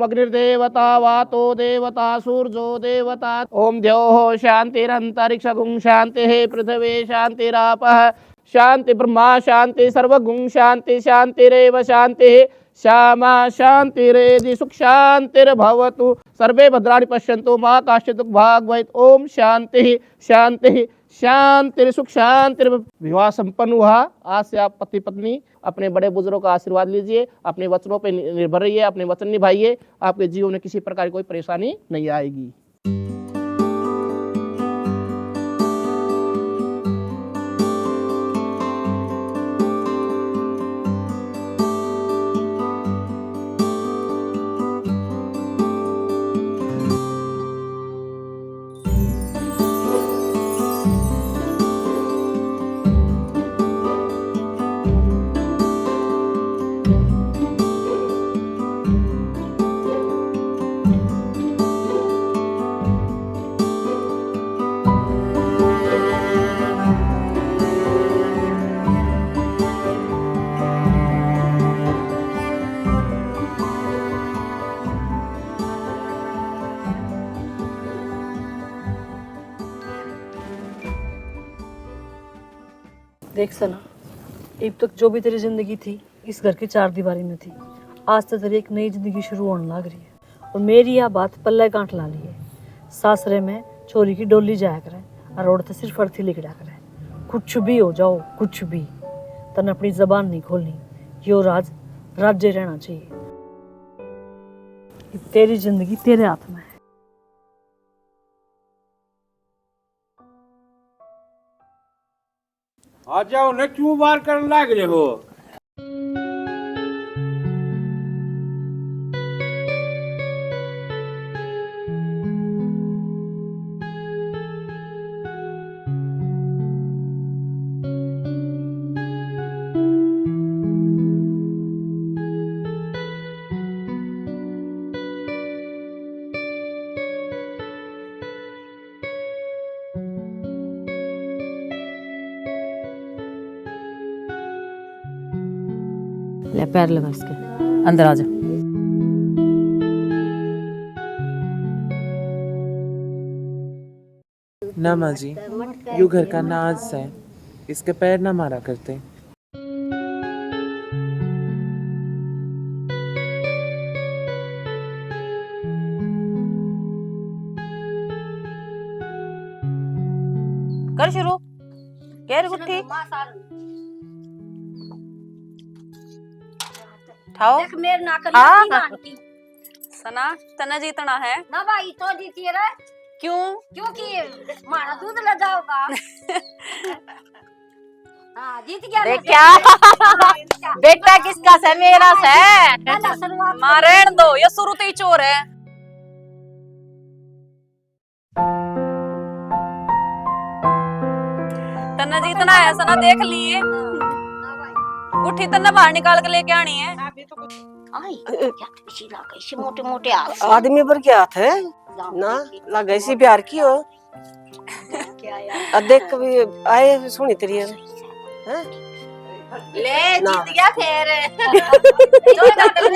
ओम अग्निर्देवता वातो देवता सूर्यो देवता ओम द्योः शांतिरंतरिक्षगुं शांतिः पृथिवी शांतिरापः शांति ब्रह्मा शांति सर्वगुं शांति शांतिरेव शांतिः श्यामा शांतिरेधि सुख शांतिर्भवतु सर्वे भद्राणि पश्यन्तु मा काश्चित् दुःखभाग् भवेत्। ओम शांति शांति शांति सुख शांति। विवाह संपन्न हुआ। आज से आप पति पत्नी अपने बड़े बुजुर्गों का आशीर्वाद लीजिए, अपने वचनों पर निर्भर रहिए, अपने वचन निभाइए, आपके जीवन में किसी प्रकार की कोई परेशानी नहीं आएगी। देख सना, अब तक जो भी तेरी जिंदगी थी इस घर की चार दीवारी में थी, आज तो तेरी एक नई जिंदगी शुरू होने लग रही है। और मेरी यह बात पल्ले गांठ ला ली है। सासरे में चोरी की डोली जाया करे और रोड से सिर्फ अर्थी लिखड़ा करे। कुछ भी हो जाओ, कुछ भी, तन अपनी जबान नहीं खोलनी। यो राज राज्य रहना चाहिए। तेरी जिंदगी तेरे हाथ में है। आ जाओ न, क्यों बार करने लग रहे हो? ले पैर लगा इसके, अंदर आ जा। ना माँ जी, यू घर का नाज है, इसके पैर ना मारा करते। कर शुरू। क्या गुट्ठी उठाओ। देख मेरे ना कर हाँ। आंटी सना तना जीतना है ना भाई तो जीती है रे। क्यों? क्योंकि मारा दूध ले जाओगा। हाँ जीत गया। देख क्या बेटा किसका से? मेरा से। मारेन दो, ये शुरू तो ही चोर है। तना जीतना है सना, देख लिए। गुट्ठी तना बाहर निकाल के लेके आनी है। मोटे मोटे आदमी पर क्या हाथ है ना लगा इसी प्यार की हो। देख कभी आए सुनी तेरी है? ले जीत गया फिर।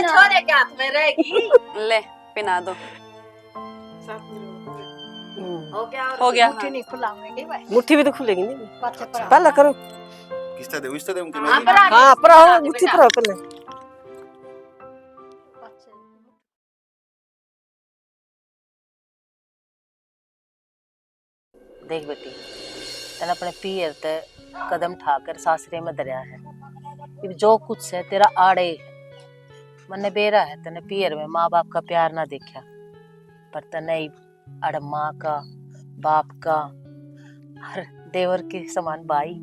छोरे के हाथ में रहेगी। ले पिना दो। हो गया। मुट्ठी नहीं खुलाऊंगी भाई। मुट्ठी भी तो खुलेगी नहीं। पहले पहला करो। किसता दे उस्ता दे उनके हाँ, लिए। हाँ पर मुट्ठी पर पहले। देख बेटी, तने अपने पीर ते कदम ठाकर सासरे में दरिया है। अब जो कुछ है तेरा आड़े है। मन्ने बेरा है तने पीर में माँ बाप का प्यार ना देखा, पर तने अड़ माँ का, बाप का, हर देवर के समान भाई,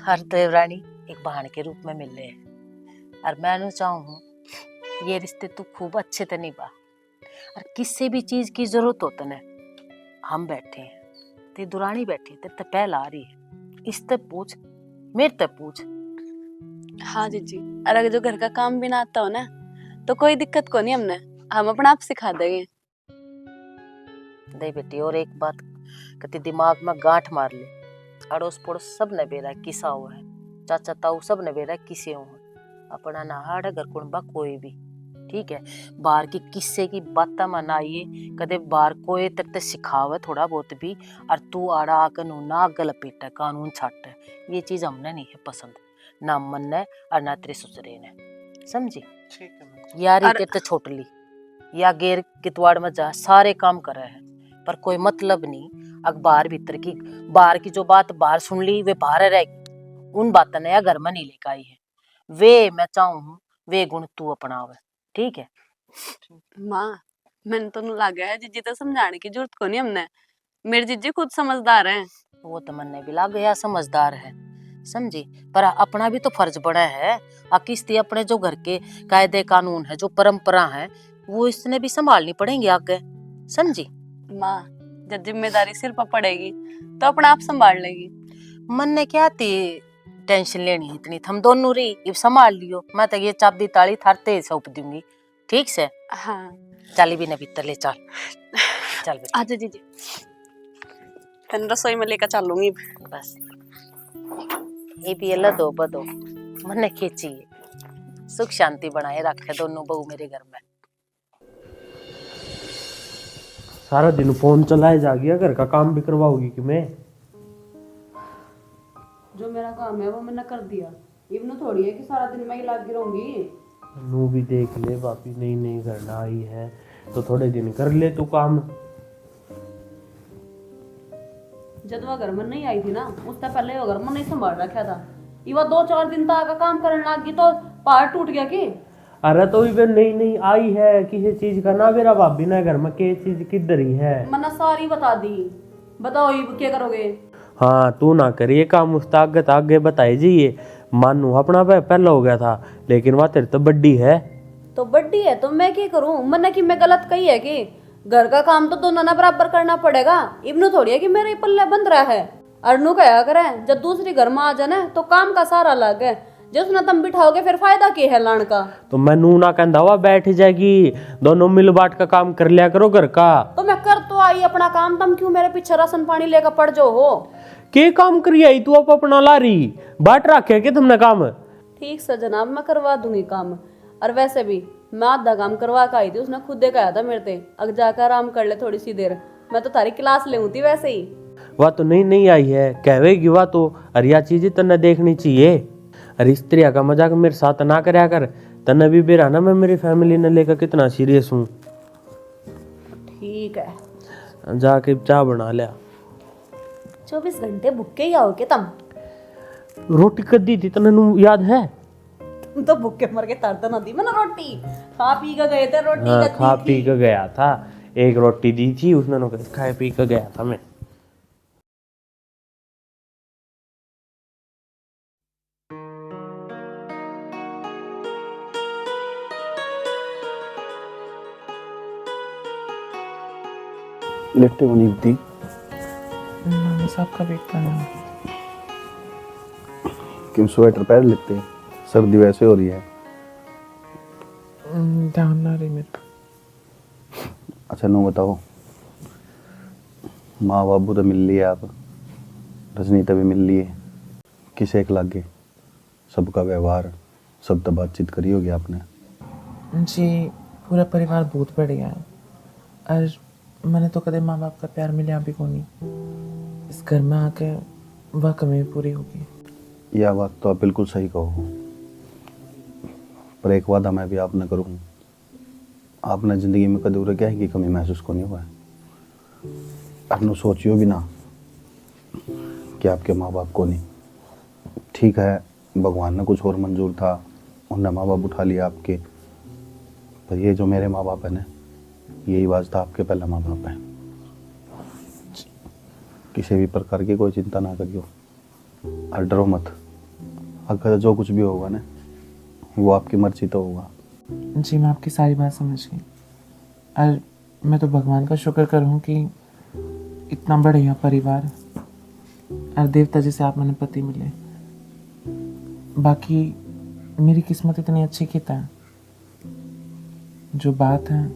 हर देवरानी एक बहन के रूप में मिल रहे हैं। और मैं चाहूँ ये रिश्ते तू खूब अच्छे से निभा। और किसी भी चीज की जरूरत हो तने, हम बैठे हैं, ते दुरानी बैठी ते पहला आ रही है। इससे पूछ, मेरे ते पूछ। हाँ जीजी, और अगर जो घर का काम भी ना आता हो ना तो कोई दिक्कत को नहीं, हमने हम अपना आप सिखा देंगे। दे बेटी, और एक बात कति दिमाग में गांठ मार ले, अड़ोस पड़ोस सब ने बेरा किसा हुआ है, चाचा ताऊ सब ने बेरा किसे हुआ, अपना ना हाड़ घर कुणबा कोई भी, ठीक है। बाहर की किस्से की बातें मनाइए, कदे बाहर कोई तेरे सिखावे थोड़ा बहुत भी, और तू आड़ा आकर ना गल पेट कानून छाट, ये चीज हमने नहीं है पसंद, ना मन ने और ना तेरे ससुरे ने, समझी। ठीक है। यारी और- तेरे छोटली या गेर कितवाड़ में जा सारे काम करे है, पर कोई मतलब नहीं। अखबार भीतर की बाहर की जो बात बाहर सुन ली वे बाहर रहेगी, उन बातों ने या घर में नहीं लेकर आई है। वे मैं चाहूँ वे गुण तू अपनावे, ठीक है। माँ मैंने तो लगा है जीजी तो समझाने की जरूरत को नहीं हमने, मेरे जीजी खुद समझदार हैं। वो तो मन ने भी लग गया समझदार है, समझी। पर अपना भी तो फर्ज बड़ा है, किस्ती अपने जो घर के कायदे कानून है, जो परंपरा है, वो इसने भी संभालनी पड़ेंगी आगे, समझी। माँ जब जिम्मेदारी सिर पर पड़ेगी तो अपना आप संभाल लेगी। मन ने क्या थी टेंशन लेनी है इतनी, हम दोनों रही इब संभाल लियो। मैं तो ये चाबी ताली थारते सौंप दूंगी, ठीक से। हाँ चाली भी न भीतर ले चल, चल बेटा। आजा जीजी, तन रसोई में लेकर चलूंगी। बस ये भी अल्लाह दो बदो मन ने खींची है, सुख शांति बनाए रखे दोनों बहू मेरे घर में। सारा दिन फोन चलाए जा गया, घर का काम भी करवाओगी कि मैं? जो मेरा काम है वो मैंने कर दिया, इवन थोड़ी है कि सारा दिन मैं ही लगी रहूंगी। नू भी देख ले, वापी नई नई घर ना आई है तो थोड़े दिन कर ले तू काम। जब वह घर में नहीं आई थी ना, उससे पहले वो घर में नहीं संभाल रखा था। ये वह 2-4 दिन तक का काम करने लग गई तो पहाड़ टूट गया कि। अरे तो इवन नई नई आई है, किसी चीज का ना मेरा भाभी ना घर में के चीज किधर ही है। मैंने सारी बता दी, बताओ ये क्या करोगे? हाँ तू ना करिए काम, उस ताकत आगे बताई जाइए। मानू अपना पहला हो गया था, लेकिन वह तेरे तो बड्डी है। तो बड्डी है तो मैं क्या करूं? मैंने कि मैं गलत कही है कि घर का काम तो दोनों ना बराबर करना पड़ेगा। इब्नू थोड़ी है कि मेरे ही पल्ले बंद रहा है। अरनू कहा करे जब दूसरी घर में आ जाना तो काम का सारा अलग है, जिसने तुम बिठाओगे फिर फायदा क्या है लान का? तो मैं नू ना कहता हुआ बैठ जाएगी, दोनों मिल बांट का काम कर लिया करो घर का। तो मैं कर तो आई अपना काम, तुम क्यों मेरे पीछे राशन पानी लेकर पड़ जाओ हो? के काम करी आई तू अब अपना ला रही, बाट रखे के तुमने काम? ठीक से जनाब, मैं करवा दूंगी काम। और वैसे भी मैं आधा काम करवा के आई थी, उसने खुद कहा था मेरे से अग जाकर आराम कर ले थोड़ी सी देर, मैं तो तारी क्लास ले थी वैसे ही। वह तो नहीं आई है, कहवेगी वह तो। अरे यह चीजें तन्ने देखनी चाहिए। अरे स्त्रिया का मजाक मेरे साथ ना करया कर, तन्ने भी बेरा ना मैं मेरी फैमिली ने लेकर कितना सीरियस हूँ। ठीक है, जाके चाय बना लिया। 24 घंटे भूखे ही आओगे तुम? रोटी कद्दी थी तन्ने नू याद है? तुम तो भूखे मर के तरता ना दी मैंने रोटी खा पी के गए थे। रोटी हाँ, कद्दी खा थी। पी के गया था, एक रोटी दी थी उसने, खाए पी के गया था मैं। लेटे हो नींद थी? बस आपका वेट करना है। क्यों स्वेटर पहन लेते, सर्दी वैसे हो रही है। ध्यान ना रही मेरा। अच्छा नो बताओ, माँ बाबू तो मिल लिए, आप रजनीता भी मिल लिए, किसे एक लागे सबका व्यवहार सब तो बातचीत करी होगी आपने? जी पूरा परिवार बहुत बढ़िया है, और मैंने तो कदे माँ बाप का प्यार मिला भी को नहीं। इस घर में आके वह कमी पूरी होगी। यह बात तो आप बिल्कुल सही कहो, पर एक वादा मैं भी आपने करूँ, आपने ज़िंदगी में कभी उरे क्या है कि कमी महसूस को नहीं हुआ है। आपने सोचियो भी ना कि आपके माँ बाप को नहीं। ठीक है भगवान ने कुछ और मंजूर था, उनने माँ बाप उठा लिया आपके, पर ये जो मेरे माँ बाप है ना, यही वास्ता आपके पहला माँ बाप है। किसी भी प्रकार की कोई चिंता ना करियो और डरो मत। अगर जो कुछ भी होगा ना वो आपकी मर्जी तो होगा। जी मैं आपकी सारी बात समझ गई, और मैं तो भगवान का शुक्र करूँ कि इतना बढ़िया परिवार और देवता जैसे आप मैंने पति मिले। बाकी मेरी किस्मत इतनी अच्छी की था, जो बात है,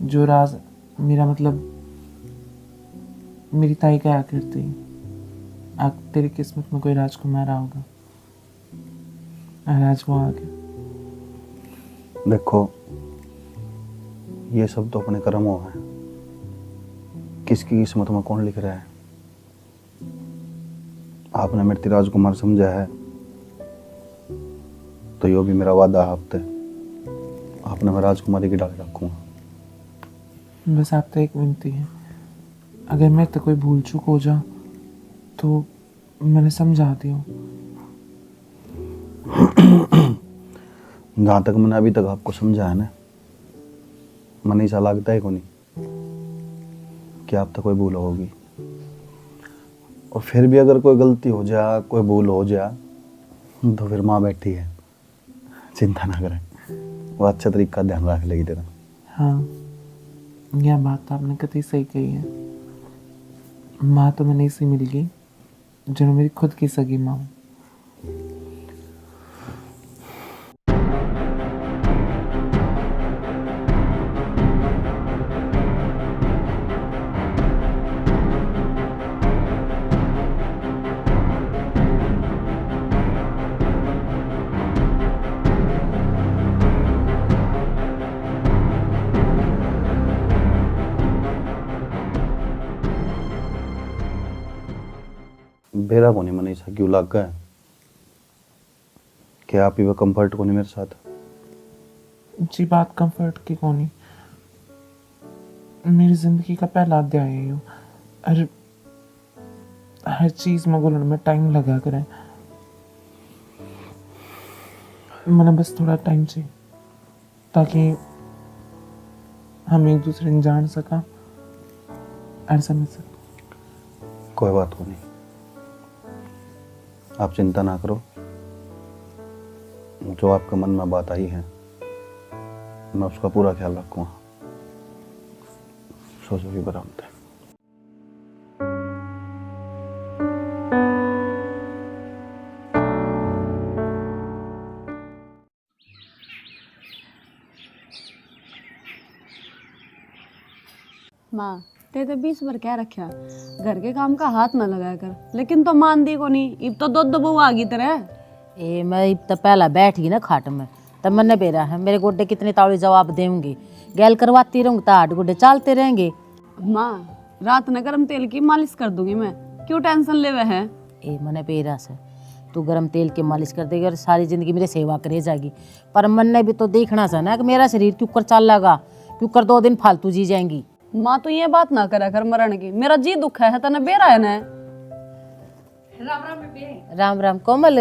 जो राज मेरा मतलब मेरी ताई क्या करती, आप तेरी किस्मत में कोई राजकुमार होगा, और आज वो आ गया। देखो ये सब तो अपने कर्मों है, किसकी किस्मत में कौन लिख रहा है। आपने मेरे राजकुमार समझा है तो यो भी मेरा वादा है आपसे, आपने मैं राजकुमारी की डाली रखूंगा। बस आपसे एक विनती है, अगर मैं तो कोई भूल चूक हो जा तो मैंने समझा दियो। जहाँ तक मैंने अभी तक आपको समझा है ना, मन ऐसा लगता है को नहीं कि आप तक कोई भूल होगी। और फिर भी अगर कोई गलती हो जा, कोई भूल हो जा, तो फिर माँ बैठी है, चिंता ना करें, वो अच्छा तरीका ध्यान रख लेगी तेरा। हाँ, यह बात आपने कतई सही कही है। माँ तो मैंने इसी मिल गई जो मेरी खुद की सगी माँ। बेरा को नहीं मन ऐसा क्यों लग गया कि आप ही वो कंफर्ट को नहीं मेरे साथ। जी बात कंफर्ट की कोनी, मेरी जिंदगी का पहला अध्याय है यो। हर चीज में घुलने में टाइम लगा करे। मैंने बस थोड़ा टाइम चाहिए ताकि हम एक दूसरे को जान सका और समझ सका। कोई बात को नहीं, आप चिंता ना करो, जो आपके मन में बात आई है मैं उसका पूरा ख्याल रखूंगा। सोचो भी बरामद है। माँ ते तो 20 बार कह रखा घर के काम का हाथ ना लगाया कर, लेकिन तो मान दी को नहीं। इब तो दो बहू आ गई तरह। ए मैं इब तो पहला बैठ गई ना खाट में, तब मैंने बेरा है मेरे गोड्डे कितने तावड़ी जवाब देंगे। गैल करवाती रहूंगी तो 8 गोड्डे चलते रहेंगे। माँ रात न गरम तेल की मालिश कर दूंगी मैं, क्यों टेंशन ले है। ए मैंने बेरा से तू गरम तेल की मालिश कर देगी और सारी जिंदगी मेरी सेवा करे जाएगी, पर मन ने भी तो देखना सा ना कि मेरा शरीर क्यों कर चल लगा, क्यों कर 2 दिन फालतू जी जाएंगी। माँ तो ये बात ना करा कर मरण की, मेरा जी दुख है तना बेरा है ना। राम राम कोमल,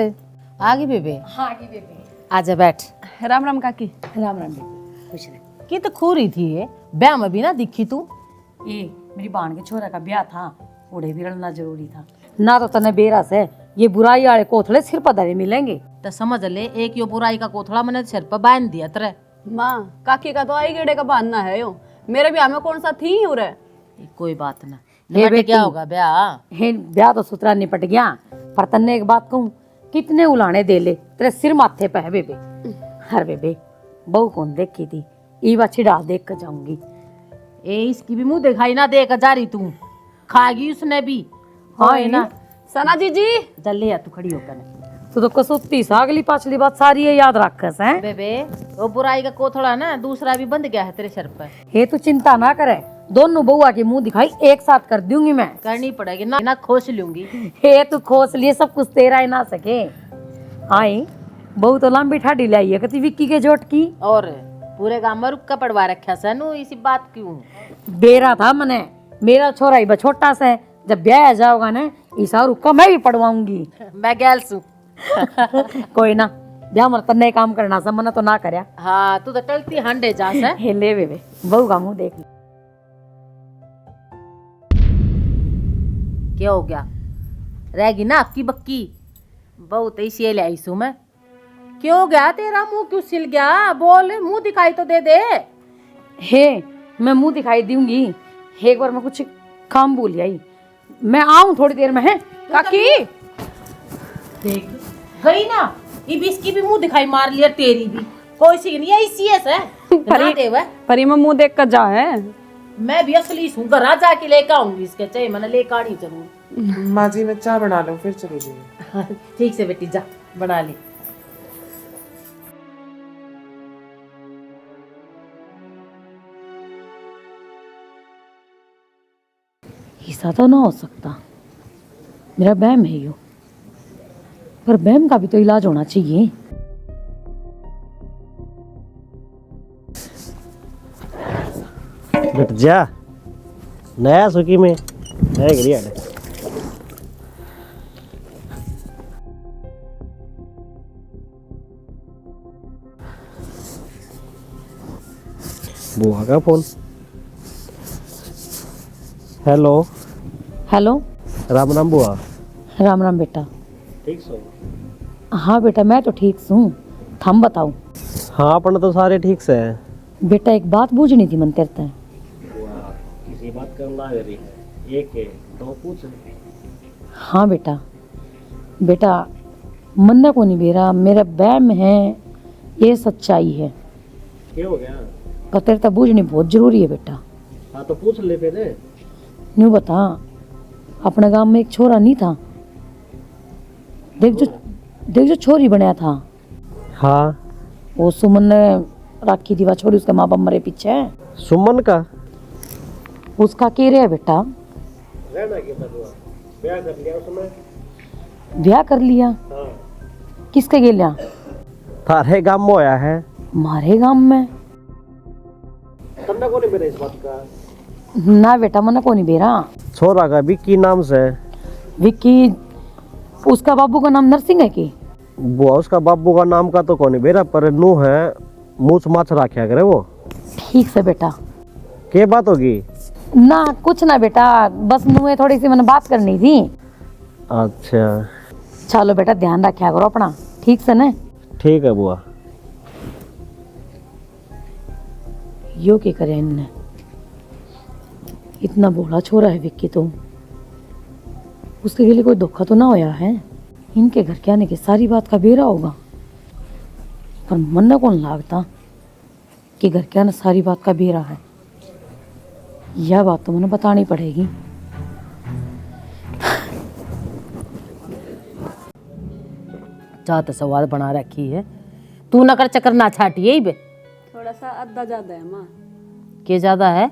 आगे बेबे। हाँ की बेबी। आजा बैठ। राम राम काकी। राम राम बेबी, खुश रह। की तो खूरी थी ये, ब्याह में भी ना दिखी तू। ये मेरी बहन के छोरा का ब्याह था, उड़े भी रलना जरूरी था ना, तो तने बेरा से ये बुराई वाले कोथड़े सिर पर धरे मिलेंगे। तो समझ ले, एक यो बुराई का कोथड़ा मैंने सिर पर बांध दिया तेरे। माँ काकी का तो आई गेड़े का बहाना है यो, मेरे ब्याह में कौन सा थी ही उरे। कोई बात ना, हे निपट बेटी। क्या होगा ब्याह। हे ब्याह तो सुतरा निपट गया, पर तन्ने एक बात कहूँ, कितने उलाने दे ले तेरे सिर माथे पे है बेबे। हर बेबे बहू कौन देखी थी, ई बच्ची डाल देख कर जाऊंगी। ए इसकी भी मुंह दिखाई ना दे जा रही तू, खागी उसने भी। हाँ है ना, सना जी जी जल्दी या तू खड़ी होकर। तू तो कसुत्ती सा अगली पाछली बात सारी ये याद रखस है। बेबे वो बुराई का कोथड़ा ना दूसरा भी बंद गया है तेरे सर पर। हे तू चिंता ना करे, दोनों बउआ की मुंह दिखाई एक साथ कर दूंगी मैं। करनी पड़ेगी ना, ना खोस लूंगी। हे तू खोस लिए सब कुछ तेरा ही ना सके। आई बहू तो लंबी ठाडी लाई है कती विक्की के जोट की। और पूरे गांव में रुक्का पड़वा रखा सनू, इसी बात क्यों। बेरा था मने, मेरा छोरा ही छोटा सा, जब ब्याह जाओगा ना ईसा रुक्का मैं भी पड़वाऊंगी। मैं गैल सू। कोई ना, ब्याह मर तन्ने काम करना सा, मना तो ना करया। हाँ तू तो टलती हंडे जा से। हे ले बेबे बहू का मुंह देख। क्या हो गया, रहेगी ना आपकी बक्की। बहुत ऐसी ले आई सू मैं। क्यों हो गया तेरा मुंह, क्यों सिल गया, बोल, मुंह दिखाई तो दे दे। हे मैं मुंह दिखाई दूंगी, एक बार मैं कुछ काम भूल आई, मैं आऊं थोड़ी देर में। है काकी देख गई ना, ये भी इसकी भी मुंह दिखाई मार लिया, तेरी भी कोई सी नहीं ऐसी है। परी में मुंह देख कर जा है। मैं भी असली हूँ, घर जाके लेकर आऊंगी इसके, चाहे मैंने लेकर आनी जरूर। माँ जी मैं चाय बना लूँ फिर चली जाइए। ठीक से बेटी जा बना ली। ऐसा तो ना हो सकता, मेरा वहम है यो, पर वहम का भी तो इलाज होना चाहिए। घट जा नया सुखी में है गिरिया ने। बुआ का phone. Hello hello, Ram Ram बुआ। राम राम बेटा। ठीक सो? हाँ बेटा, मैं तो ठीक हूँ, थम बताओ। हाँ अपन तो सारे ठीक से हैं। बेटा एक बात बूझनी थी मन तेरे ते। किसी बात करना है रही है एक है तो पूछ। हाँ बेटा, बेटा मन्ना को नहीं बेरा, मेरा वहम है, ये सच्चाई है, क्या हो गया? पर तेरे तक बूझनी बहुत जरूरी है बेटा। हाँ तो पूछ ले फिर। न्यू बता, अपने गांव में एक छोरा नहीं था, देख जो छोरी बनया था। हाँ वो सुमन ने राखी थी, वह छोरी उसके माँ बाप मरे पीछे। सुमन का उसका के रे बेटा, रहना क्या था बुआ? ब्याह कर लिया उसने। ब्याह कर लिया? हाँ किसके गेलिया? थारे गांव में होया है। मारे गांव में? तन्ना को नहीं मेरे इस बात का। ना बेटा, मना को नहीं बेरा। छोरा का विक्की नाम से। विक्की? उसका बाबू का नाम नरसिंह है की? बुआ उसका बाबू का नाम का तो कौन बेरा, पर नू है मूछ माछ रखा करे वो। ठीक से बेटा। क्या बात होगी? ना कुछ ना बेटा, बस मुँह थोड़ी सी मैंने बात करनी थी। अच्छा चलो बेटा, ध्यान रखा करो अपना, ठीक से ना? ठीक है बुआ। यो क्या करे इनने, इतना भोला छोरा है विक्की तो, उसके लिए कोई धोखा तो ना होया है? इनके घर के आने की सारी बात का बेरा होगा, पर मन ना कौन लागता कि घर के आने सारी बात का बेरा है। यह बात तो मैंने बतानी पड़ेगी। चाहते सवाल बना रखी है तू, न कर चक्कर ना छाटी है बे। थोड़ा सा अद्दा ज्यादा है माँ। के ज्यादा है?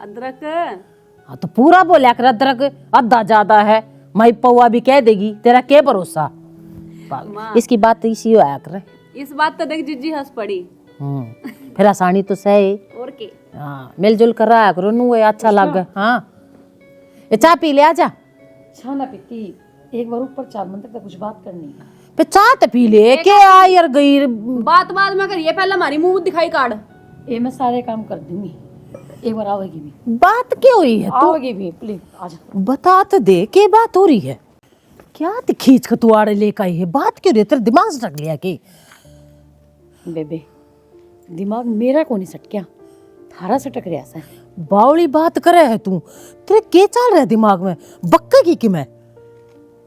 अदरक। हाँ तो पूरा बोला कर, अदरक अद्धा ज्यादा है, माई पौआ भी कह देगी, तेरा क्या भरोसा। इसकी बात तो इसी आया कर। इस बात तो देख जीजी हंस पड़ी। फिर आसानी तो सही। और के? हाँ मिलजुल कर रहा करो नू, अच्छा लग। हाँ ये चाय पी ले, आजा। छाना पीती, एक बार ऊपर चार मंत्र तक कुछ बात करनी है। पे चाय तो पी ले, क्या यार गई बात बाद में करिए, पहले हमारी मुंह दिखाई काट। ये मैं सारे काम कर दूंगी, एक बार आओगी भी। बात क्या हुई है? तू आओगी भी, प्लीज आजा। बता तो दे, क्या बात हो रही है? क्या ते खींच के तू आड़े लेकर आई है? बात क्यों रही? तेरे दिमाग से टक लिया के? बेबे दिमाग मेरा को नहीं सटक्या, थारा सटक रहा है। बावली बात करे है तू, तेरे क्या चल रहा है दिमाग में? बक्के की कि मैं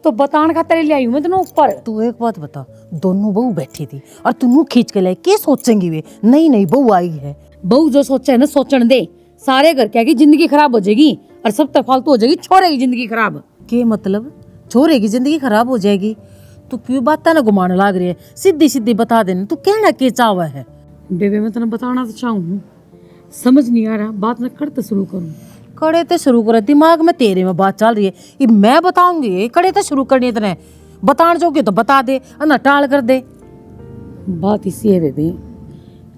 तो बतान खातर ले आई हूं मैं तेनों ऊपर। तू एक बात बता, दोनों बहू बैठी थी और तू मुंह खींच के लाए, क्या सोचेंगी वे? नहीं नहीं बहू आई है। बहू जो सोचा है ना सोचने दे, सारे घर क्या की जिंदगी खराब हो जाएगी और सब तरफ फालतू हो जाएगी, छोरे की जिंदगी खराब। के मतलब छोरे की जिंदगी खराब हो जाएगी? तू क्यों बात ना घुमाने लाग रही है? सीधी सीधी बता देना, तू कहना क्या चाहवा है? बेबे मैं तेने बताना तो चाहूँ, समझ नहीं आ रहा, बात मैं करते शुरू करूँ। कड़े तो शुरू कर, दिमाग में तेरे में बात चल रही है, ये मैं बताऊंगी। कड़े तो शुरू करनी इतने बतान जोगे तो बता दे, ना टाल कर दे। बात इसी है बेबे,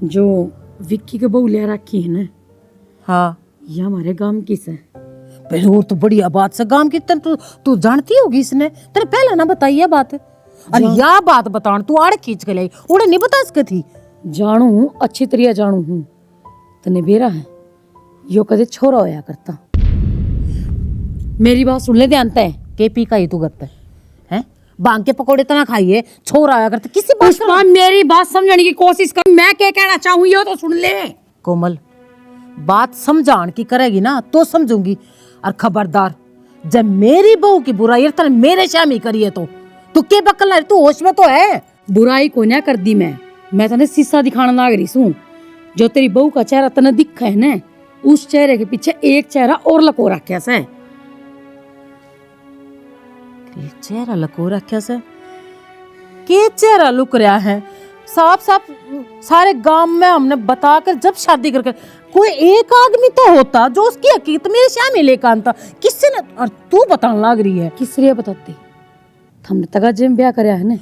जो विक्की के बहू ले रखी है ना, हाँ ये हमारे गांव की से। और तो बढ़िया बात से गांव की तू जानती होगी इसने, तेरे पहले ना बताई है बात। अरे या बात बतान तू आड़ खींच के लाई, उन्हें नहीं बता सके थी। जानू हूँ, अच्छी तरह जानू हूँ, तने बेरा है यो कदे छोरा होया करता। मेरी बात सुन ले ध्यान है। के पी का ही तू करता है? बांग के पकौड़े तो ना खाइए, छोरा आया करता। किसी बात पुष्पा मेरी बात समझने की कोशिश कर, मैं क्या कहना चाहूँ ये तो सुन ले। कोमल बात समझान की करेगी ना तो समझूंगी, और खबरदार जब मेरी बहू की बुराई तने मेरे शामी करिए तो तू के बकल है? तू होश में तो है? बुराई को ना कर दी मैं तने शीशा दिखाना लाग रही हूँ। जो तेरी बहू का चेहरा तने दिखा है ना, उस चेहरे के पीछे एक चेहरा और लको रखा से। चेहरा लको रखा से? के चेहरा लुक रहा है? साफ साफ सारे गांव में हमने बताकर जब शादी करके कोई एक आदमी तो होता जो उसकी हकीकत मेरे सामने लेकर आता। किससे ने और तू बताने लग रही है? किसरिया बताती हमने तगाजे में ब्याह करया है ने।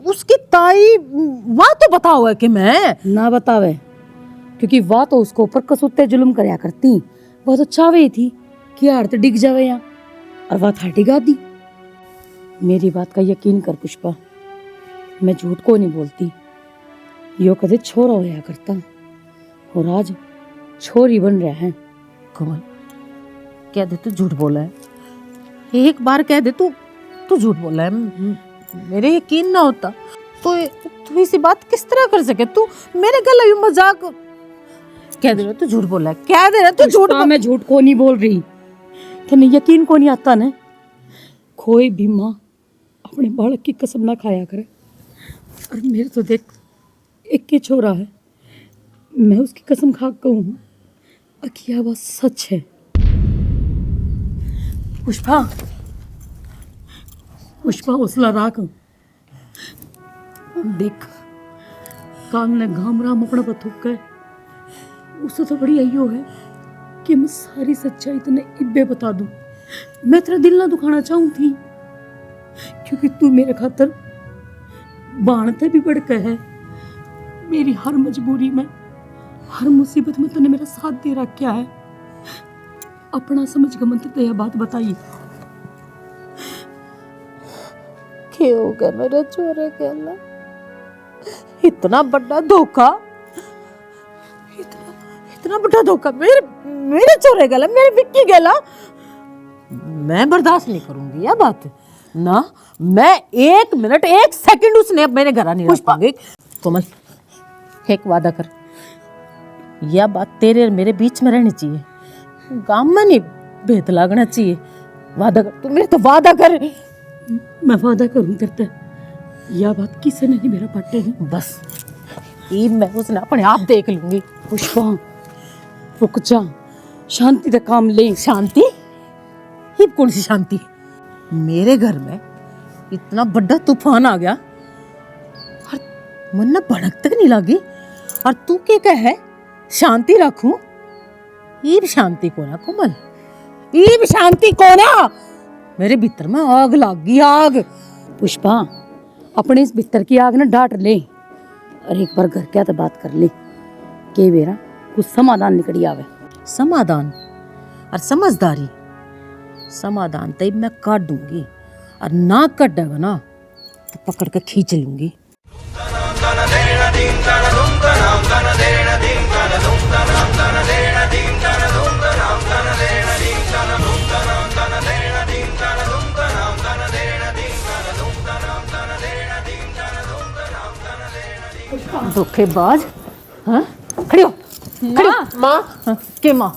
उसकी ताई वाह तो बताओ है कि मैं ना बतावे, क्योंकि वाह तो उसको ऊपर कसूते जुल्म करया करती। वह तो चावे ही थी कि हार तो डिग जावे यहाँ, और वह था डिगा दी। मेरी बात का यकीन कर पुष्पा, मैं झूठ को नहीं बोलती। यो कदे छोरा होया करता और आज छोरी बन रहा है। कमल कह दे तू झूठ बोला है, एक बार कह दे तू झूठ बोला है। मेरे यकीन ना होता तो तू ऐसी बात किस तरह कर सके? तू मेरे गले में मजाक कह दे रहा तू झूठ बोला है, कह दे रहा तू झूठ। मैं झूठ को नहीं बोल रही, तने यकीन को नहीं आता ने। कोई भी माँ अपने बालक की कसम ना खाया करे, और मेरे तो देख एक के छोरा है, मैं उसकी कसम खा कहूँ और क्या बात सच है। पुष्पा हौसला रख। देख काल ने घाम राम अपना पर थूक गए, उससे तो बड़ी अयो है कि मैं सारी सच्चाई तने इब्बे बता दूं। मैं तेरा दिल ना दुखाना चाहूं थी, क्योंकि तू मेरे खातर बाणते भी बढ़ के है। मेरी हर मजबूरी में, हर मुसीबत में तूने मेरा साथ दे रखा है। अपना समझ के मन ते यह बात बताई। क्या हो गया मेरे छोरे के अल्लाह? इतना बड़ा धोखा, इतना बड़ा धोखा मेरे छोरे गला, मेरे विक्की गला। मैं बर्दाश्त नहीं करूंगी यह बात ना। मैं एक मिनट एक सेकंड उसने मेरे घर नहीं रख पाऊंगी। कोमल एक वादा कर, यह बात तेरे और मेरे बीच में रहनी चाहिए, गांव में नहीं भेद लागना चाहिए। वादा कर तू मेरे तो वादा कर। मैं वादा करूं करते यह बात किसी ने नहीं मेरा पट्टे नहीं। बस ये मैं उसने अपने आप देख लूंगी। पुष्पा रुक जा, शांति से काम ले। शांति? ये कौन सी शांति? मेरे घर में इतना बड़ा तूफान आ गया और मन ना भड़क तक नहीं लगी, और तू क्या कहे शांति रखूं? ये भी शांति को ना कोमल, ये भी शांति को ना। मेरे भीतर में आग लग गई, आग। पुष्पा अपने इस भीतर की आग ना डांट ले, और एक बार घर क्या तो बात कर ले के बेरा कुछ समाधान निकली आवे। समाधान और समझदारी? समाधान तो मैं काट दूंगी, और ना कटेगा ना तो पकड़ के खींच लूंगी। धोखेबाज। हाँ खड़ी हो, खड़ी हो। माँ के माँ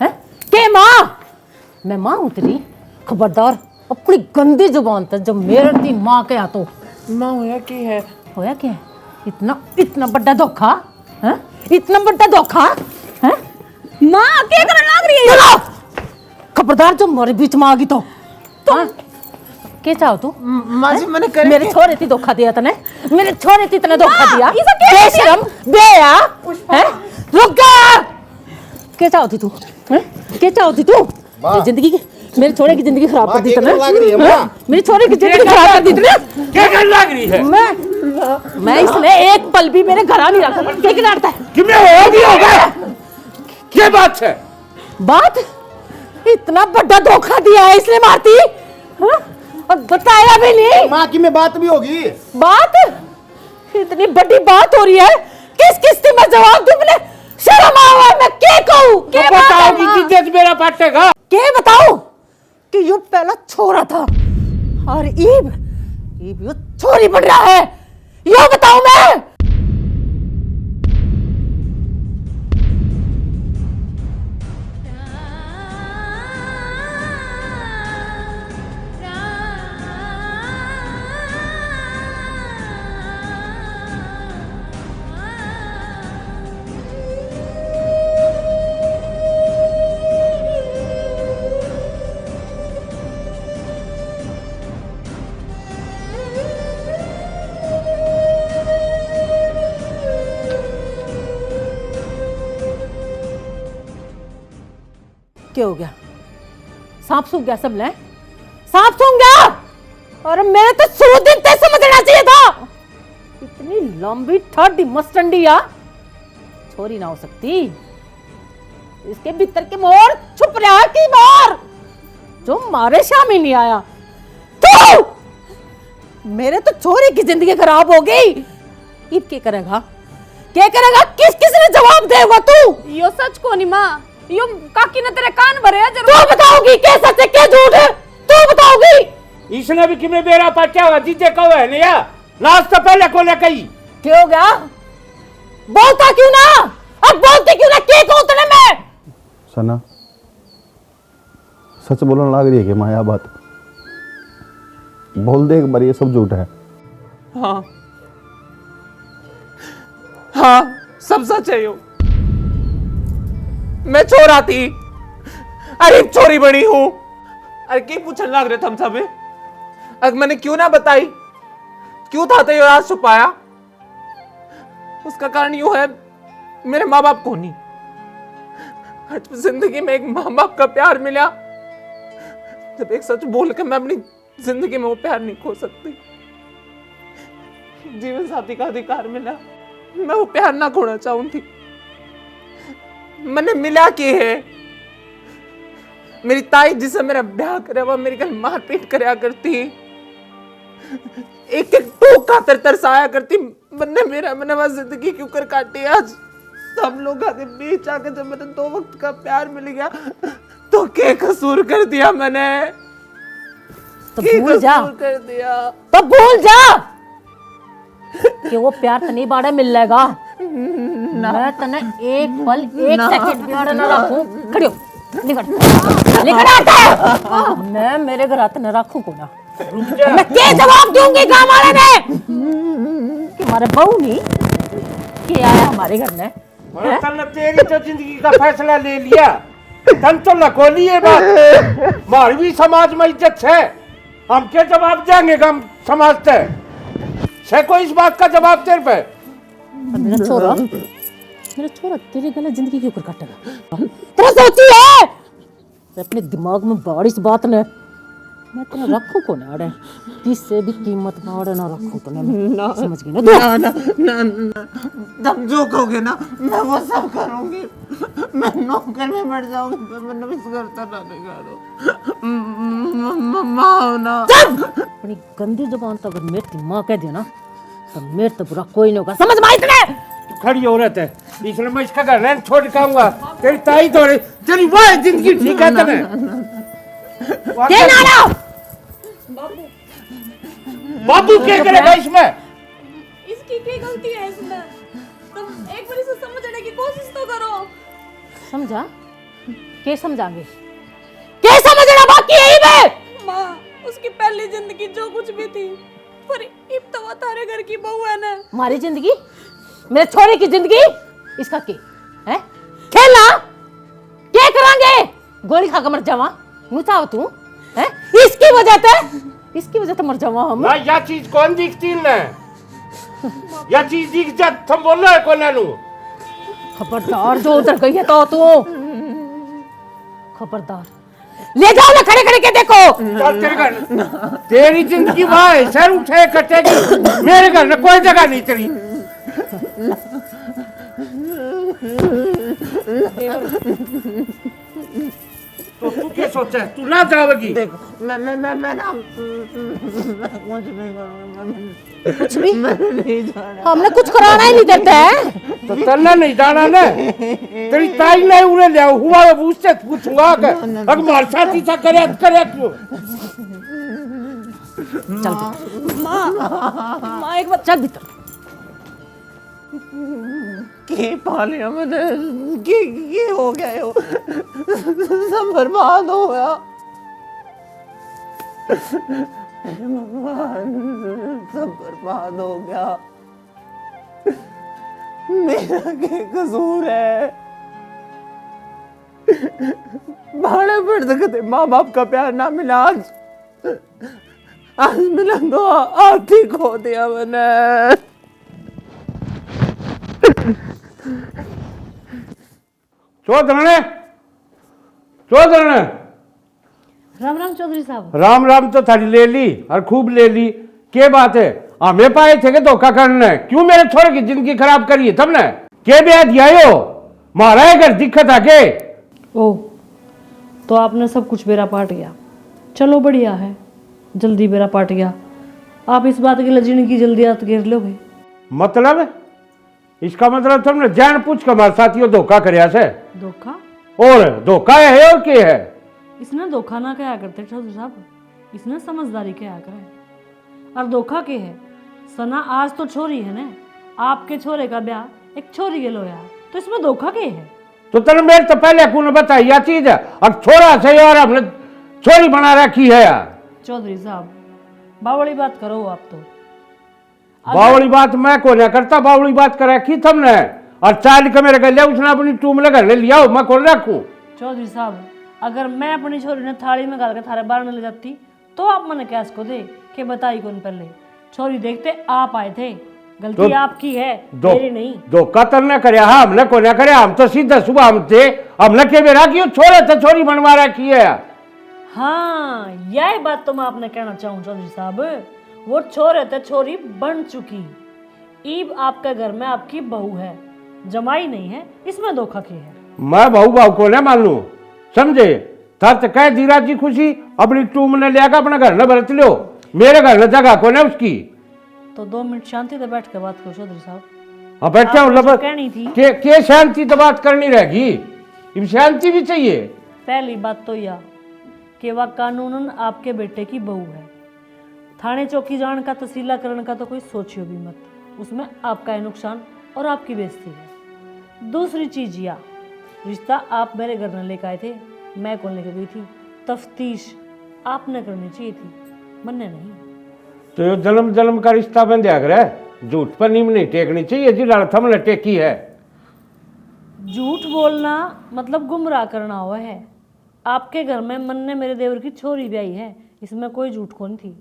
है के माँ? मैं माँ उतरी? खबरदार अपनी गंदी जुबान तक जब मेरे दी माँ के हाथों। माँ होया की है? होया क्या? इतना बड़ा धोखा है, इतना बड़ा धोखा है। माँ क्या करने लग रही है? चलो खबरदार जो मेरे बीच में आ गई तो हाँ? क्या चाहो तू? माँ जी मैंने करे मेरे छोरे थी धोखा दिया तने, मेरे छोरे थी तने धोखा दिया। बेशरम बेया हैं? रुक जा। क्या चाहती तू? क्या चाहती तू? जिंदगी की मेरे छोरे की जिंदगी खराब कर दी तने। मेरे छोरे की जिंदगी खराब कर दी तने। क्या कर लग रही है? मैं इसने एक पल भी मेरे घर नहीं रखा। क्या करता है? कि मैं हो भी होगा? क्या बात है? बात? इतना बड़ा धोखा दिया है इसने मारती, और बताया भी नहीं। माँ की में बात भी होगी। बात? इतनी बड़ी बात हो रही है, किस किस में जवाब दूं? मैंने शर्म आवा, मैं क्या कहूं? क्या बताओगी कि इज्जत मेरा पटेगा? क्या बताऊं कि यो पहला छोरा था और ईब यो छोरी बन रहा है, यो बताऊं मैं? क्या हो गया? सांप सूख गया सब ले? सांप सूख गया? और मेरे तो शुरू दिन ते समझना चाहिए था। इतनी लंबी ठाडी मस्टंडिया छोरी ना हो सकती। इसके भीतर के मोर छुप रहा है की मोर जो मारे शामिल नहीं आया। तो मेरे तो छोरी की जिंदगी खराब हो गई। अब क्या करेगा? क्या करेगा? किस किस ने जवाब देगा तू? यो सच को नहीं माँ, यो काकी ने तेरे कान भरे है तू बताओगी क्या सच है क्या झूठ है? तू बताओगी। इसने भी किमें बेरा पाट्या हुआ जीते कहो है नहीं या नाच तो पहले को ले कही क्या हो गया? बोलता क्यों ना? अब बोलती क्यों ना? के को उतने में सना सच बोलने लग रही है कि माया बात बोल दे एक बार, ये सब झूठ है। हाँ हाँ सब सच है यो। मैं चोरा थी, अरे चोरी बड़ी हूं। अरे क्या पूछने लग रहे थे हम सब? अगर मैंने क्यों ना बताई, क्यों था तो ये राज छुपाया? उसका कारण यूं है, मेरे माँ बाप को नहीं। आज जिंदगी में एक माँ बाप का प्यार मिला। जब एक सच बोल के मैं अपनी जिंदगी में वो प्यार नहीं खो सकती। जीवन साथी का अधिकार मिला, मैं वो प्यार ना खोना चाहूं थी। मैंने मिला के है। मेरी ताई जिसे मेरा ब्याह करे वो मेरी कल मारपीट करया करती, एक एक टोक खातर तरसाया करती। मैंने बस जिंदगी क्यों कर काटी। आज सब लोग आगे बीच आके जब मैंने 2 वक्त का प्यार मिल गया तो क्या कसूर कर दिया मैंने? तो भूल जा, कर दिया तो भूल जा कि वो प्यार तने बाड़ा मिल लेगा। मैं तने एक पल एक सेकंड भी आड़े ना रखूं। खड़ियो निकट आता है। मैं मेरे घर आते न रखूं को ना। मैं क्या जवाब दूंगी गांव वाले ने कि हमारे बहू नहीं कि आया हमारे घर में? तने तेरी तो जिंदगी का फैसला ले लिया, तन तो लकोली है बात। हमारी भी समाज में इज्जत है, हम क्या जवाब देंगे? हम समाज से कोई इस बात का जवाब तेरे पे? मेरा छोरा तेरे गला जिंदगी क्यों कर काटेगा? तेरा सोची है अपने दिमाग में बारिश बात ने मैं तेरा रखूं को ना अड़े किससे भी कीमत बाड़े ना रखूं तो ना। समझ गई ना? ना तुम जो कहोगे ना मैं वो सब करूंगी। मैं नौकर में मर जाऊंगी पर मैंने इस घर का ना निकालो। माँ ना अपनी गंदी जुबान तो अगर मेरी माँ कह दिया ना तो मेरे तो बुरा कोई नहीं होगा। समझ में आई तुम्हें? खड़ी औरत है, इसलिए मैं इसका घर रहने छोड़ के आऊंगा। तेरी ताई तो तेरी वह जिंदगी ठीक है तने। ये नाना बाबू क्या करेगा इसमें? इसकी क्या गलती है इसमें? तुम एक बार इसे समझने की कोशिश तो करो। समझा? क्या समझांगे? क्या समझना बाकी है इबे? माँ उसकी पहली जिंदगी जो कुछ भी थी पर इब तो वो तारे घर की बहू है ना। हमारी जिंदगी, मेरे छोरे की जिंदगी, इसका क्या है? खेलना क्या करांगे? गोली खा कर मर जावा मुचाव तू है? इसकी वजह से मर जावा हम। ना या चीज कौन दिखती है? या चीज दिख जा तुम बोल रहे कौन है? खबरदार जो उधर गई है तो तू खबरदार ले जाओ ना खड़े खड़े के देखो। चल तेरे घर, तेरी जिंदगी वहां सर उठे कटेगी, मेरे घर में कोई जगह नहीं तेरी। तो तू क्या सोचा है? तू ना जाओगी? देखो मैं ना कुछ नहीं करूंगा। कुछ भी मैंने नहीं जाना। हमने कुछ कराना ही नहीं देते हैं। तो चलना नहीं जाना ना। तेरी ताई नहीं उड़े ले हुआ उससे पूछूंगा कि अगर मार साथी सा करे क्यों? चल माँ एक बार चल भीतर। के पालिया मैंने के हो गया यो सब बर्बाद हो गया। भगवान सब बर्बाद हो गया। मेरा क्या कसूर है? भाड़े पर सकते माँ बाप का प्यार ना मिला। आज मिला तो आती खो दिया मैंने। चो धरने चौधरी ने राम राम चौधरी साहब। राम राम तो थारी ले ली और खूब ले ली। के बात है? हमें पाए थे कि धोखा करने, क्यों मेरे छोरे की जिंदगी खराब करी है तुमने? के ब्याह दिया हो मारा है घर दिक्कत आके। ओह, तो आपने सब कुछ बेरा पाट गया। चलो बढ़िया है, जल्दी बेरा पाट गया। आप इस बात की लजने की जल्दी याद घेर लोगे। मतलब इसका मतलब तुमने जान पूछ के हमारे साथियों धोखा करया से? धोखा? और धोखा है और क्या है? इसने धोखा ना कहा करते चौधरी साहब, इसने समझदारी कहा करे। और धोखा के है सना, आज तो छोरी है ना, आपके छोरे का ब्याह एक छोरी के लोया, तो इसमें धोखा के है? तो तेने मेरे तो पहले कौन बताई यह चीज है? अब छोरा से और हमने छोरी बना रखी है यार। चौधरी साहब बावड़ी बात करो आप तो। बावड़ी बात मैं को नहीं करता, बावड़ी बात कर रखी तुमने। और चाल के मेरे गले उसने अपनी टूम लगा ले लिया हो, मैं कौन रखूं? चौधरी साहब अगर मैं अपनी छोरी ने थाली में डाल के थारे बाहर ले जाती तो आप मैंने कैस को दे के बताई कौन पहले? छोरी देखते आप आए थे, गलती तो आपकी है मेरी नहीं। धोखा तुमने करया, हमने को नहीं करया। हम तो सीधा सुबह हम थे, हमने के बेरा की छोरे थे छोरी बनवा रखी है। हाँ यही बात तो मैं आपने कहना चाहूँ चौधरी साहब, वो छोरे थे छोरी बन चुकी, ईब आपके घर में आपकी बहू है, जमाई नहीं है, इसमें धोखा की है। मैं बहू को नहीं मान लू, समझे? तब कह धीरा जी खुशी अपनी टूम ने लिया अपने घर में बरत लो, मेरे घर में जगह को नहीं उसकी। तो 2 मिनट शांति से बैठ के बात करो चौधरी साहब। हाँ बैठा हूँ, कहनी थी के शांति तो बात करनी रहेगी, शांति भी चाहिए। पहली बात तो यह कि वह कानूनन आपके बेटे की बहू है, थाने चौकी जान का तहसीलाकरण का तो कोई सोचियो भी मत, उसमें आपका ही नुकसान और आपकी बेइज्जती है। दूसरी चीज यह रिश्ता आप मेरे घर में लेकर आए थे, मैं कौन लेकर गई थी? तफ्तीश आपने करनी चाहिए थी, मन्ने नहीं। तो ये जन्म जन्म का रिश्ता बन दिया करे, झूठ पर नीम नहीं टेकनी चाहिए जी, लड़थम हमने टेकी है। झूठ बोलना मतलब गुमराह करना हुआ है। आपके घर में मन ने मेरे देवर की छोरी ब्याही है, इसमें कोई झूठ कौन थी?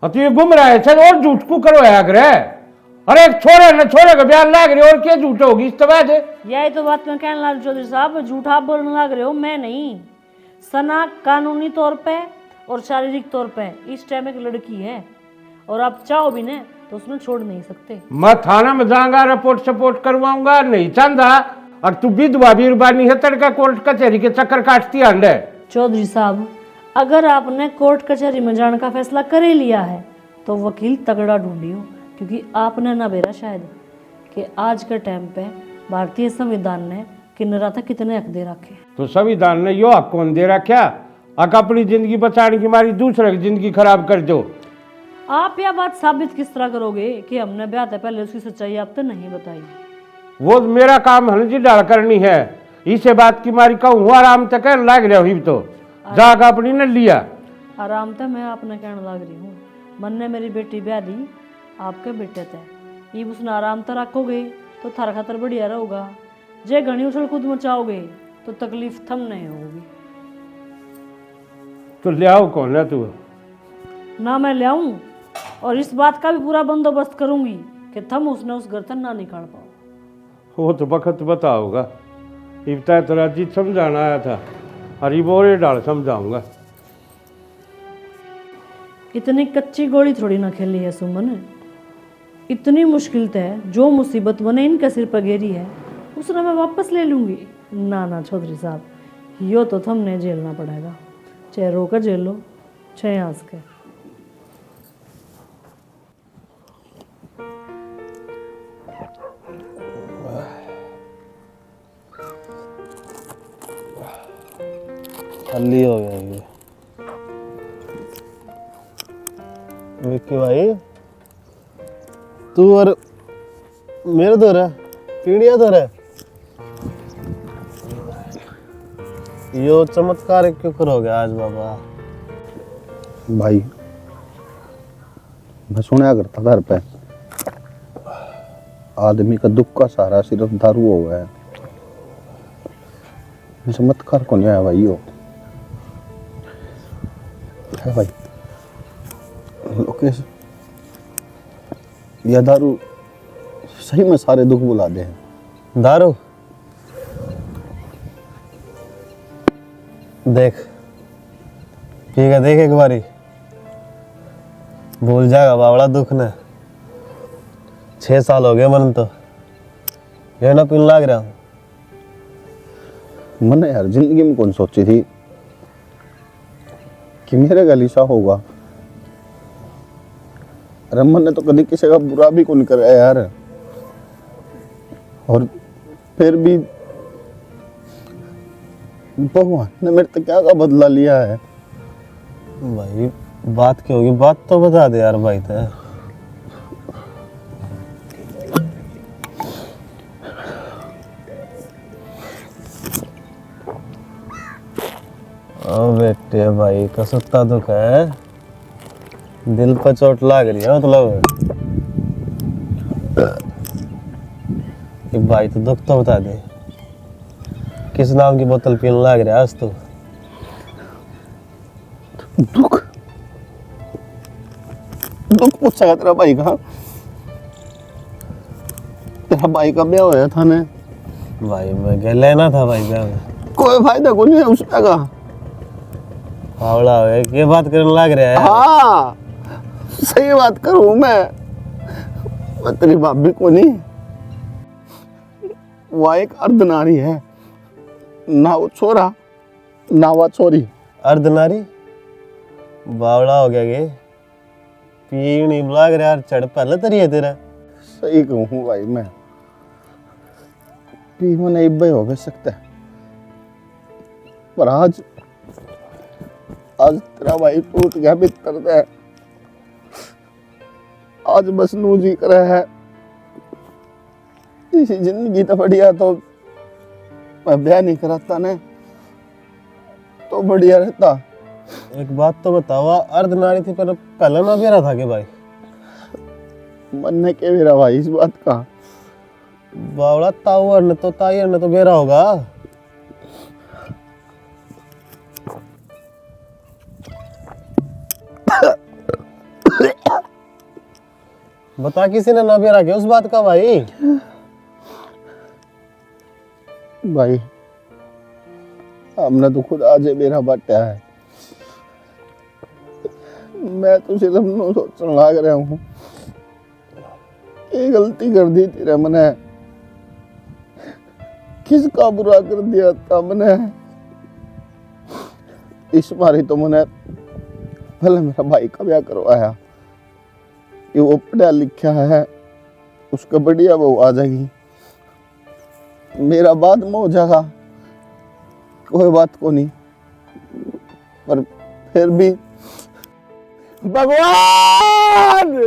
तो ये गुमराह है चल, और झूठ को करो है अगर। अरे एक छोरे ने छोरे का बयान लाग रही, और क्या झूठ होगी इस तरह से? यही तो बात मैं कहने लगा चौधरी साहब, झूठा बोलने लग रहे हो, मैं नहीं। सना कानूनी तौर पे और शारीरिक तौर पे इस टाइम एक लड़की है, और आप चाहो भी ना तो उसमें छोड़ नहीं सकते। मैं थाना में जाऊंगा, रिपोर्ट सपोर्ट करवाऊंगा, नहीं चाहता। और तू विधवा बीरबानी है, तड़का कोर्ट कचहरी के चक्कर काटती अंडे। चौधरी साहब अगर आपने कोर्ट कचहरी में जाने का फैसला कर ही लिया है तो वकील तगड़ा ढूंढियो, क्योंकि आपने ना बेरा शायद कि आज के टाइम पे भारतीय संविधान ने किन्नरा था कितने हक दे रखे। तो संविधान ने यो हक कौन दे रखा? अक अपनी जिंदगी बचाने की मारी दूसरे की जिंदगी खराब कर दो। आप यह बात साबित किस तरह करोगे कि हमने ब्याह से पहले उसकी सच्चाई आप तो नहीं बताई? वो मेरा काम हलजी डाल करनी है, इसे बात की मारी कहूँ आराम तक लाग रहा हुई तो जाग अपनी ने लिया। आराम तो मैं आपने कहने लग रही हूँ, मन ने मेरी बेटी ब्याह दी आपके बेटे थे, ये उसने आराम तो रखोगे तो थारा खातर बढ़िया रहोगा। जे घनी उछल कूद मचाओगे तो तकलीफ थम नहीं होगी। तो ले आओ कौन है तू? ना मैं ले आऊं, और इस बात का भी पूरा बंदोबस्त करूंगी कि थम उसने उस घर तक ना निकाल पाओ। वो तो वक्त बताओगा, इब्ता तो राजीत समझाना आया था, अरे बोरे डाल समझाऊंगा। इतनी कच्ची गोली थोड़ी ना खेली है सुमन, इतनी मुश्किल है जो मुसीबत मैंने इनके सिर पर घेरी है उसने मैं वापस ले लूंगी। ना ना चौधरी साहब, यो तो थमने झेलना पड़ेगा, चाहे रो कर झेल लो चाहे हंस के। खाली हो गया ये। विक्की भाई तू और मेरे दो रहा पीढ़िया दो रहा, यो चमत्कार क्यों करोगे आज बाबा? भाई मैं सुना करता घर पे आदमी का दुख का सहारा सिर्फ दारू हो गया है। चमत्कार कौन है भाई? यो है भाई लोकेश, यह दारू सही में सारे दुख बुला दे हैं। दारू देख ठीक है, देख एक बारी भूल जाएगा बावड़ा दुख ने। 6 साल हो गए मन तो ये ना पीने लग रहा हूँ। मैंने यार जिंदगी में कौन सोची थी कि मेरे गल ऐसा होगा। अरे मैंने तो कभी किसी का बुरा भी कौन करा यार, और फिर भी भगवान ने मेरे तो क्या का बदला लिया है। भाई बात क्या होगी, बात तो बता दे यार भाई। तो ओ बेटे भाई का सत्ता दुख है, दिल पर चोट लाग रही है मतलब। भाई तो दुख तो बता दे, किस नाम की बोतल पीने लाग रहा है आज तो? दुख दुख पूछेगा तेरा भाई का? तेरा भाई का ब्याह होया था ने? भाई मैं क्या लेना था भाई ब्याह में? कोई फायदा को नहीं है उसका का। हावड़ा है क्या बात करने लग रहा है? हाँ सही बात करूं मैं तेरी भाभी को नहीं, वह एक अर्धनारी है, ना वो छोरा ना वो छोरी। अर्धनारी बावड़ा हो गया के पीनी लाग रहा यार, चढ़ पहले तरी है तेरा। सही कहूँ भाई मैं, पी मैंने इब्बे हो गए सकता है, पर आज तेरा भाई टूट गया भीतर दे। आज बस नू जी कर है इसी जिंदगी तो बढ़िया, तो मैं ब्याह नहीं कराता ने तो बढ़िया रहता। एक बात तो बताओ, अर्धनारी थी पर पहले ना बेरा था के भाई? मन ने के मेरा भाई इस बात का? बावड़ा ताऊ ने तो ताई ने तो बेरा होगा। बता किसी ने ना बेरा के उस बात का भाई? भाई हमने तो खुद आज मेरा बाटा है, मैं तो सिर्फ नो सोचने लग रहा हूँ ये गलती कर दी तेरे मैंने, किसका बुरा कर दिया था मैंने। इस बारी तो मैंने पहले मेरा भाई का ब्याह करवाया कि वो पढ़ा लिखा है, उसका बढ़िया बहू आ जाएगी, मेरा बाद में हो जाएगा, कोई बात को नहीं। पर फिर भी भगवान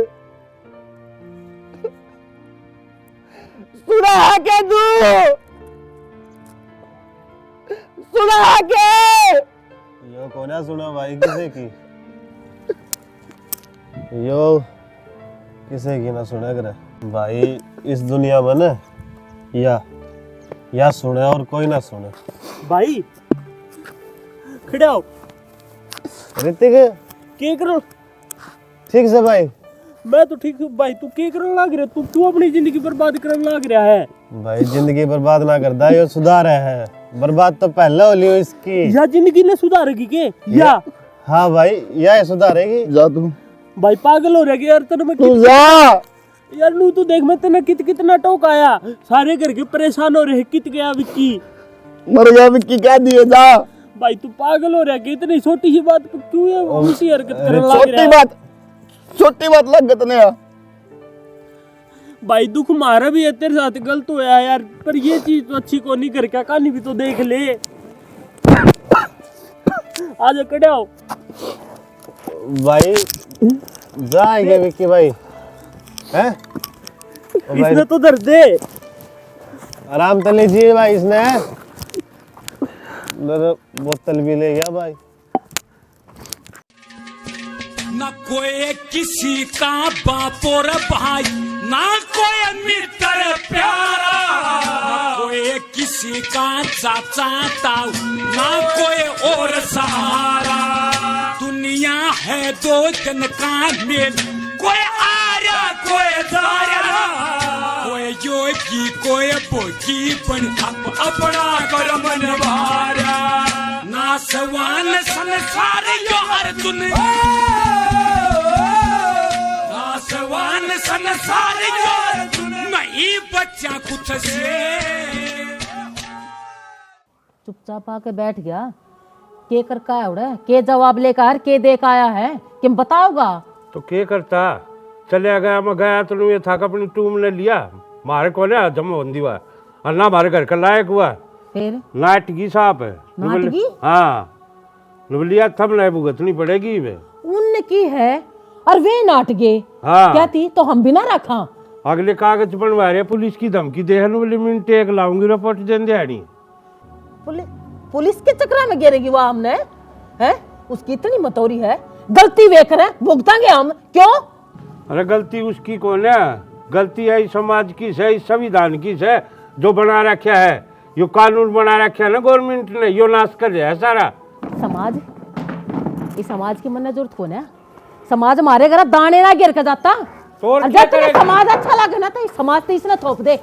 सुना है क्या तू? सुना है क्या? यो कोना सुना भाई किसे की? यो किसे की ना सुना कर भाई? इस दुनिया में ना या सुने और कोई ना सुने। भाई खड़े हो। ऋतिक के करो? ठीक से भाई? मैं तो ठीक हूँ भाई, तू के करने लग रहा? तू क्यों अपनी जिंदगी बर्बाद करने लग रहा है? भाई जिंदगी बर्बाद ना करता, ये सुधार है। बर्बाद तो पहले हो ली इसकी। या जिंदगी ने सुधारेगी के? या हाँ भाई या सुधारेगी। जा तू भाई, पागल हो रहा है यार तेरे में। तू जा यार नू तू देख, मैं तेने कितना टोक आया, सारे घर के परेशान हो रहे। कित गया विक्की? मर गया विक्की, कह दिए जा। भाई तू पागल हो रहा है, इतनी छोटी सी बात पर क्यों ये उसी हरकत करने लग रहा है? छोटी बात लगत ने भाई दुख मारा भी है, तेरे साथ गलत होया यार, पर ये चीज तो अच्छी को नहीं कर, क्या कहानी भी तो देख ले। आज कड़े आओ भाई, जाएंगे विक्की भाई हैं? इसने तो दर्द दे। आराम तो लीजिए भाई, इसने बोतल भी ले गया भाई। ना कोई किसी का बाप और भाई, ना कोई मित्र प्यारा, ना कोई किसी का चाचा ताऊ, ना कोई और सहारा। दुनिया है दो दिन का मेल, कोई आया कोई जाया, कोई योगी कोई भोगी, पण अपना कर्म निभारा। ना सवा संसार यो अर्जुन नासवान संसार यो अर्जुन नहीं बच्चा कुछ से। चुपचाप आके बैठ गया, के कर का है उड़े, के जवाब लेकर के देख आया है, किम बताओगा? तो के करता, चले गया मैं गया तो ये था कि अपनी टूम ने लिया, मारे को ना जम होंदी हुआ और ना हमारे घर का लायक हुआ, फिर नाटकी साहब है। नाटकी? हाँ, लिया तब नहीं भुगतनी पड़ेगी वे। उनने की है और वे नाटके हाँ। कहती तो हम भी ना रखा। अगले कागज बनवा रहे, पुलिस की धमकी दे मिनट एक लाऊंगी रिपोर्ट देने दिहाड़ी। पुलिस के चक्कर में गिरेगी वो हमने है, उसकी इतनी मतौरी है, गलती वे करे भुगतांगे हम, क्यों? अरे गलती उसकी कौन है, गलती है इस समाज की है, इस संविधान की है जो बना रखा है, यो कानून बना रखा है ना गवर्नमेंट ने, यो नाश कर दिया है सारा समाज। इस समाज की मन जरूरत कौन है? समाज हमारे घर दाने ना गिर के जाता, और जब तुम्हें समाज अच्छा लगे ना तो समाज तो इसने थोप दे।